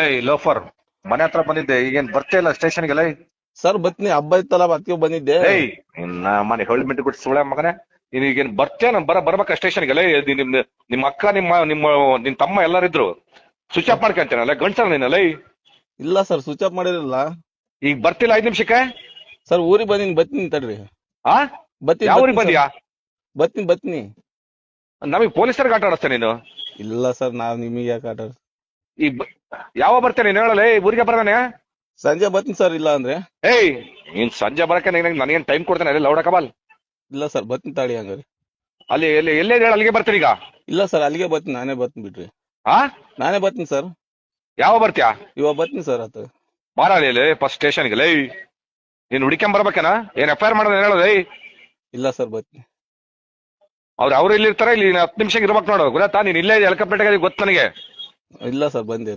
ಏಯ್ ಲೋಫರ್, ಮನೆ ಹತ್ರ ಬಂದಿದ್ದೆ, ಈಗೇನ್ ಬರ್ತಾ ಇಲ್ಲ ಸ್ಟೇಷನ್ಗೆಲ್ಲ? ಸರ್ ಬತ್ನಿ, ಹಬ್ಬ ಇತ್ತಲ್ಲ ಅದಕ್ಕೆ ಬಂದಿದ್ದೆ. ಏಯ್ ಇನ್ನ ಮನೆ ಹೊಳ್ ಮಿಂಟು ಕೊಟ್ಟು ಸುಳೆ ಮಗನೇ, ನೀಗೇನ್ ಬರ್ತೇನ? ಬರ್ಬೇಕ ಸ್ಟೇಷನ್ಗೆಲ್ಲ? ನಿಮ್ಮ ಅಕ್ಕ, ನಿನ್ ತಮ್ಮ ಎಲ್ಲರಿದ್ರು ಸ್ವಿಚ್ ಆಫ್ ಮಾಡ್ಕೊಂತೇನಲ್ಲ, ಗಂಡ್ಸಲ್ಲ ನೀನಲ್ಲ? ಇಲ್ಲ ಸರ್, ಸ್ವಿಚ್ ಆಫ್ ಮಾಡಿರಲ್ಲ. ಈಗ ಬರ್ತಿಲ್ಲ 5 ನಿಮಿಷಕ್ಕೆ? ಸರ್ ಊರಿಗೆ ಬತ್ತೀನಿ ತಡ್ರಿ. ಆ ಬತ್ತೀನಿ ಯಾವ ಊರಿಗೆ ಬತ್ತೀನಿ ಸರ್, ಬಂದಿಯಾ? ಬತ್ತೀನಿ. ನಮಗ್ ಪೊಲೀಸರಿಗೆ ಆಟ ಆಡಿಸ್ತೆ ನೀನು. ಇಲ್ಲ ಸರ್, ನಾವ್ ನಿಮಗೆ ಯಾಕೆ ಆಟ ಈಗ ಯಾವ ಬರ್ತೇನೆ ನೀನ್ ಹೇಳಲ್ಲ? ಊರಿಗೆ ಬರ್ದಾನೆ ಸಂಜೆ ಬತ್ತೀನಿ ಸರ್, ಇಲ್ಲ ಅಂದ್ರೆ. ಏಯ್ ನೀನ್ ಸಂಜೆ ಬರಕ್ಕೆ ನನಗೇನ್ ಟೈಮ್ ಕೊಡ್ತೇನೆ ಅಲ್ಲಿ ಲೌಡ ಕಬಾಲ್? ಇಲ್ಲ ಸರ್, ಬತ್ತೀನಿ ತಾಳಿ ಹಂಗಾರೆ. ಅಲ್ಲಿ ಎಲ್ಲೇ ಹೇಳ, ಅಲ್ಲಿಗೆ ಬರ್ತೀನಿ ಈಗ. ಇಲ್ಲ ಸರ್, ಅಲ್ಲಿಗೆ ಬತ್ತೀನಿ, ನಾನೇ ಬತ್ತೀನಿ ಬಿಡ್ರಿ. ಆ ನಾನೇ ಬತ್ತೀನಿ ಸರ್, ಯಾವ ಬರ್ತೀಯಾ? ಇವಾಗ ಬತ್ತೀನಿ ಸರ್ ಆತ. ಮಾರಾಳಿ ಫಸ್ಟ್ ಸ್ಟೇಷನ್ಗೆ ಲೈ. ನೀನ್ ಹುಡುಕ್ಯಾಂ ಬರ್ಬೇಕೇನ? ಏನ್ FIR ಮಾಡೋದು ಹೇಳೋದು? ಇಲ್ಲ ಸರ್, ಬತ್ತೀನಿ. ಅವ್ರು ಇಲ್ಲಿ ಇರ್ತಾರೆ, ಇಲ್ಲಿ 10 ನಿಮಿಷ ಇರ್ಬೇಕು ನೋಡು, ಗೊತ್ತಾ? ನೀನ್ ಇಲ್ಲೇ ಎಲ್ಕಪೇಟೆಗೆ ಗೊತ್ತು ನನಗೆ. ಇಲ್ಲ ಸರ್, ಬಂದೆ.